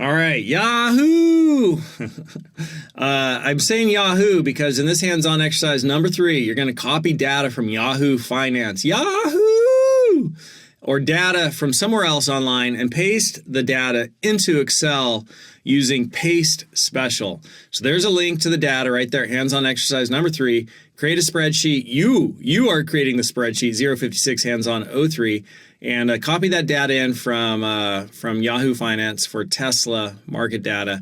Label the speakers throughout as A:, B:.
A: All right, Yahoo! I'm saying Yahoo because in this hands-on exercise number 3, you're going to copy data from Yahoo Finance. Yahoo! Or data from somewhere else online and paste the data into Excel using Paste Special. So there's a link to the data right there, hands-on exercise number 3. Create a spreadsheet. You are creating the spreadsheet, 056 hands-on 03. And copy that data in from Yahoo Finance for Tesla market data.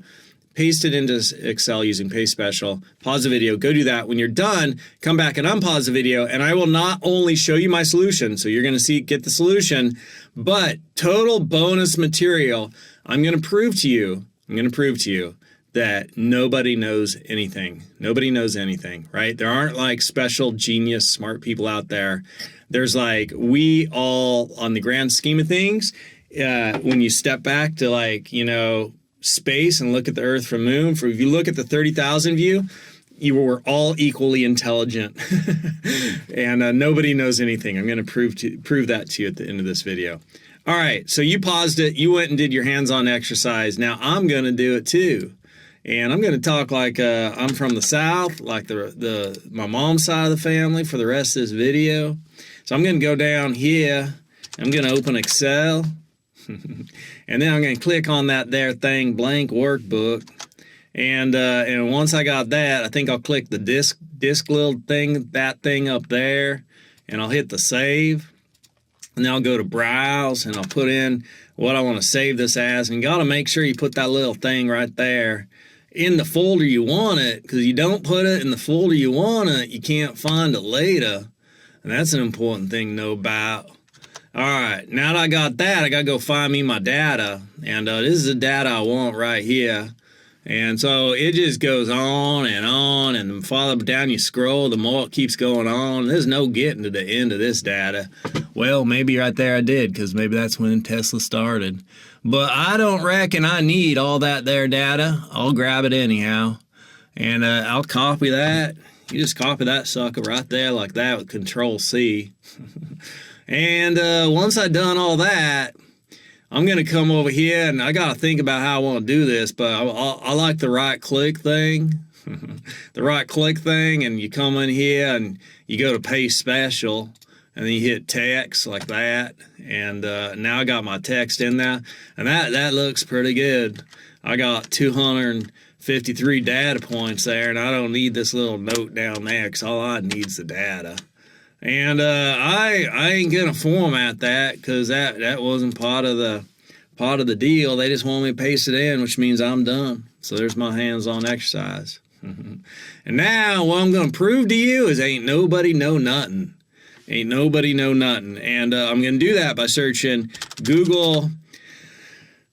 A: Paste it into Excel using Paste Special. Pause the video. Go do that. When you're done, come back and unpause the video, and I will not only show you my solution, so you're going to get the solution, but total bonus material. I'm going to prove to you that nobody knows anything. Nobody knows anything, right? There aren't like special genius smart people out there. There's like we all, on the grand scheme of things, when you step back to like, space and look at the Earth from Moon, if you look at the 30,000 view, you were all equally intelligent. And nobody knows anything. I'm going to prove that to you at the end of this video. All right, so you paused it. You went and did your hands-on exercise. Now I'm going to do it too. And I'm going to talk like I'm from the South, like my mom's side of the family for the rest of this video. So I'm going to go down here. I'm going to open Excel. And then I'm going to click on that there thing, Blank Workbook. And once I got that, I think I'll click the disk little thing, that thing up there. And I'll hit the save. And then I'll go to browse and I'll put in what I want to save this as. And you got to make sure you put that little thing right there in the folder you want it, because you don't put it in the folder you want it, you can't find it later. And that's an important thing to know about. All right, now that I got that, I got to go find me my data. And this is the data I want right here. And so it just goes on, and the farther down you scroll, the more it keeps going on. There's no getting to the end of this data. Well, maybe right there I did, because maybe that's when Tesla started. But I don't reckon I need all that there data. I'll grab it anyhow. And I'll copy that. You just copy that sucker right there like that with Ctrl+C. And once I've done all that, I'm going to come over here, and I got to think about how I want to do this, but I like the right-click thing. The right-click thing, and you come in here, and you go to Paste Special, and then you hit text like that, and now I got my text in there, and that looks pretty good. I got 253 data points there, and I don't need this little note down there, because all I need is the data. And I ain't gonna format that, because that wasn't part of the deal. They just want me to paste it in, which means I'm done. So there's my hands-on exercise. And now what I'm gonna prove to you is ain't nobody know nothing. Ain't nobody know nothing. And I'm gonna do that by searching Google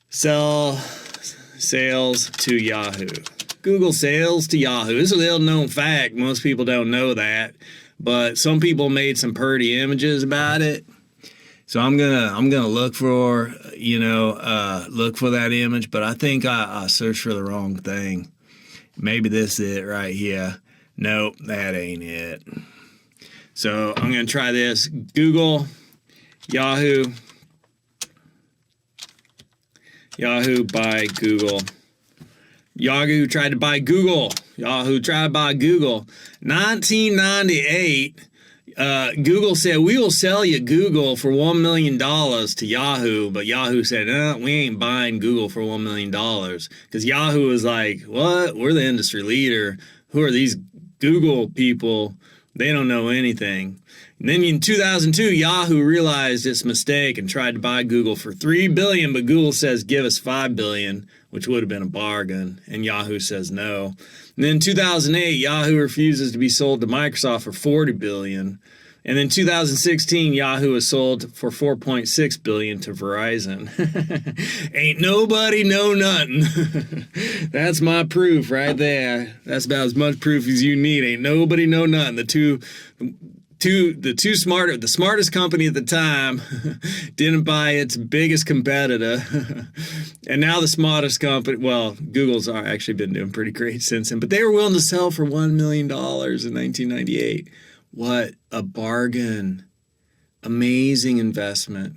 A: sales to Yahoo. Google sales to Yahoo. This is a little known fact. Most people don't know that. But some people made some pretty images about it. So I'm gonna look for that image, but I think I searched for the wrong thing. Maybe this is it right here. Nope, that ain't it. So I'm gonna try this. Google Yahoo by Google. Yahoo tried to buy Google. Yahoo tried to buy Google. 1998, Google said, we will sell you Google for $1 million to Yahoo. But Yahoo said, no, we ain't buying Google for $1 million. Because Yahoo was like, what? We're the industry leader. Who are these Google people? They don't know anything. And then in 2002, Yahoo realized its mistake and tried to buy Google for $3 billion, but Google says, give us $5 billion, which would have been a bargain, and Yahoo says no. And then in 2008, Yahoo refuses to be sold to Microsoft for $40 billion. And then 2016, Yahoo was sold for $4.6 billion to Verizon. Ain't nobody know nothing. That's my proof right there. That's about as much proof as you need. Ain't nobody know nothing. The smartest company at the time didn't buy its biggest competitor. And now the smartest company, well, Google's actually been doing pretty great since then, but they were willing to sell for $1 million in 1998. What a bargain. Amazing investment.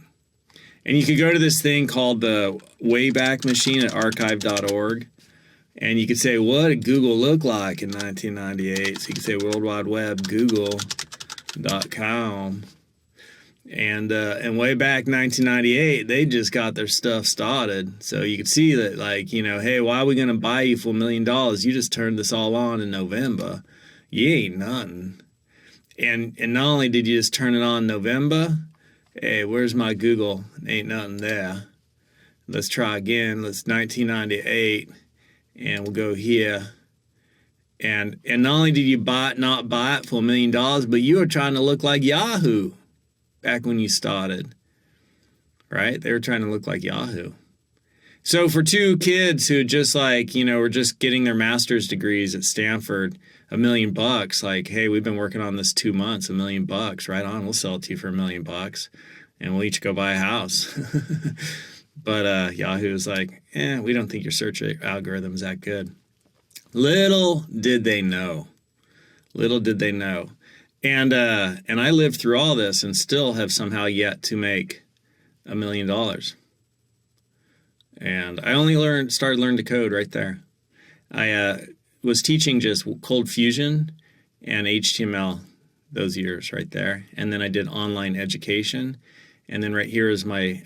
A: And you could go to this thing called the Wayback Machine at archive.org. And you could say, what did Google look like in 1998? So you could say World Wide Web, Google.com. And way back 1998, they just got their stuff started. So you could see that, like, you know, hey, why are we going to buy you for $1 million? You just turned this all on in November. You ain't nothing. And not only did you just turn it on in November, hey, where's my Google? Ain't nothing there. Let's try again. Let's 1998, and we'll go here. And not only did you not buy it for $1 million, but you were trying to look like Yahoo back when you started, right? They were trying to look like Yahoo. So for two kids who just, like, you know, were just getting their master's degrees at Stanford, $1 million, like, hey, we've been working on this 2 months, $1 million, right on, we'll sell it to you for $1 million, and we'll each go buy a house. But Yahoo was like, we don't think your search algorithm is that good. Little did they know. Little did they know. And I lived through all this and still have somehow yet to make $1 million. And I only started learning to code right there. I was teaching just cold fusion and HTML those years right there. And then I did online education. And then right here is my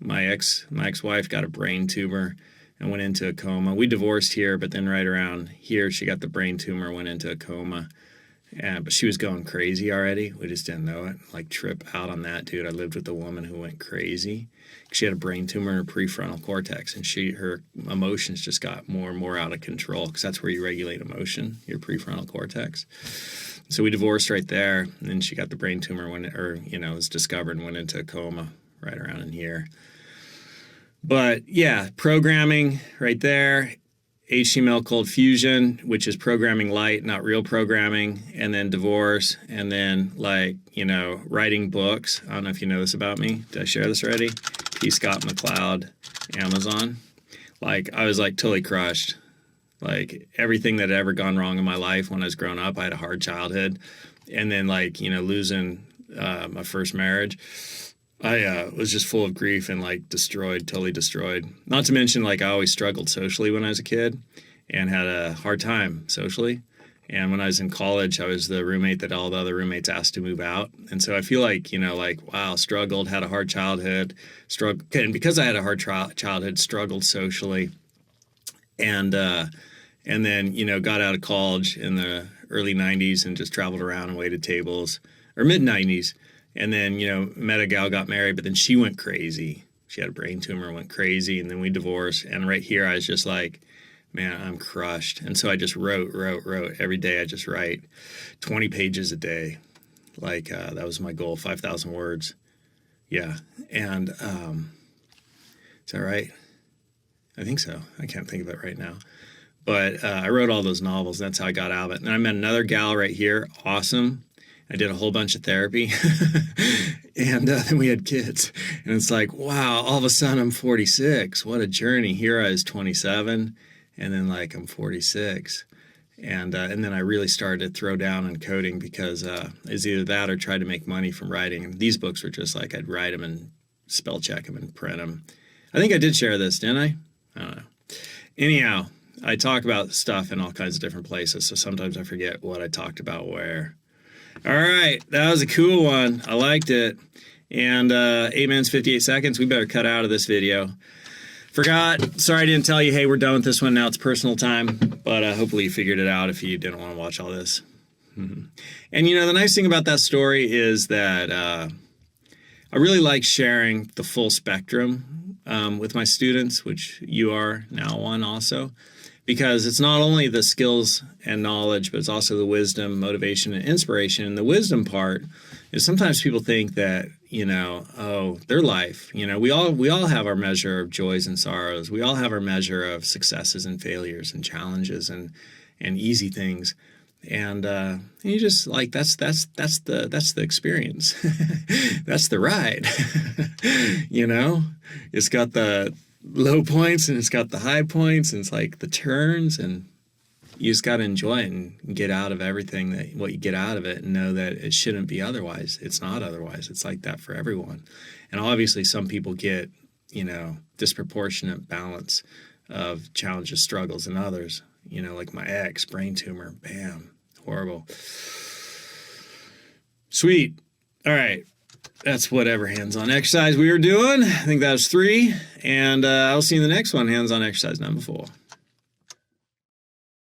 A: ex-wife got a brain tumor and went into a coma. We divorced here, but then right around here, she got the brain tumor, went into a coma. But she was going crazy already. We just didn't know it. Like, trip out on that, dude. I lived with a woman who went crazy. She had a brain tumor in her prefrontal cortex, and her emotions just got more and more out of control, because that's where you regulate emotion, your prefrontal cortex. So we divorced right there, and then she got the brain tumor was discovered and went into a coma right around in here. But yeah, programming right there. HTML cold fusion, which is programming light, not real programming, and then divorce, and then, like, you know, writing books. I don't know if you know this about me. Did I share this already? P. Scott McCloud, Amazon. Like, I was like totally crushed. Like, everything that had ever gone wrong in my life when I was growing up, I had a hard childhood, and then, like, you know, losing my first marriage. I was just full of grief and, like, totally destroyed. Not to mention, like, I always struggled socially when I was a kid and had a hard time socially. And when I was in college, I was the roommate that all the other roommates asked to move out. And so I feel like, you know, like, wow, struggled, had a hard childhood, and because I had a hard childhood, struggled socially. And then, you know, got out of college in the early 90s and just traveled around and waited tables, or mid 90s. And then, you know, met a gal, got married, but then she went crazy. She had a brain tumor, went crazy, and then we divorced. And right here, I was just like, man, I'm crushed. And so I just wrote. Every day I just write 20 pages a day. Like, that was my goal, 5,000 words. Yeah. And is that right? I think so. I can't think of it right now. But I wrote all those novels. That's how I got out of it. And I met another gal right here. Awesome. I did a whole bunch of therapy, and then we had kids, and it's like, wow, all of a sudden I'm 46. What a journey. Here I was 27, and then, like, I'm 46. And then I really started to throw down on coding, because it's either that or try to make money from writing. And these books were just like, I'd write them and spell check them and print them. I think I did share this, didn't I? I don't know. Anyhow, I talk about stuff in all kinds of different places, so sometimes I forget what I talked about where. All right, that was a cool one. I liked it. And 8 minutes, 58 seconds. We better cut out of this video. Forgot. Sorry I didn't tell you, hey, we're done with this one. Now it's personal time. But hopefully you figured it out if you didn't want to watch all this. And, you know, the nice thing about that story is that I really like sharing the full spectrum with my students, which you are now one also. Because it's not only the skills and knowledge, but it's also the wisdom, motivation, and inspiration. And the wisdom part is sometimes people think that, you know, oh, their life, you know, we all have our measure of joys and sorrows. We all have our measure of successes and failures and challenges and easy things. And you just, like, that's the experience. That's the ride. You know, it's got the low points and it's got the high points, and it's like the turns, and you just got to enjoy it and get out of everything that what you get out of it, and know that it shouldn't be otherwise. It's not otherwise. It's like that for everyone. And obviously some people get, you know, disproportionate balance of challenges, struggles, and others, you know, like my ex, brain tumor, bam, horrible. Sweet. All right. That's whatever hands-on exercise we were doing. I think that was 3. And I'll see you in the next one, hands-on exercise number 4.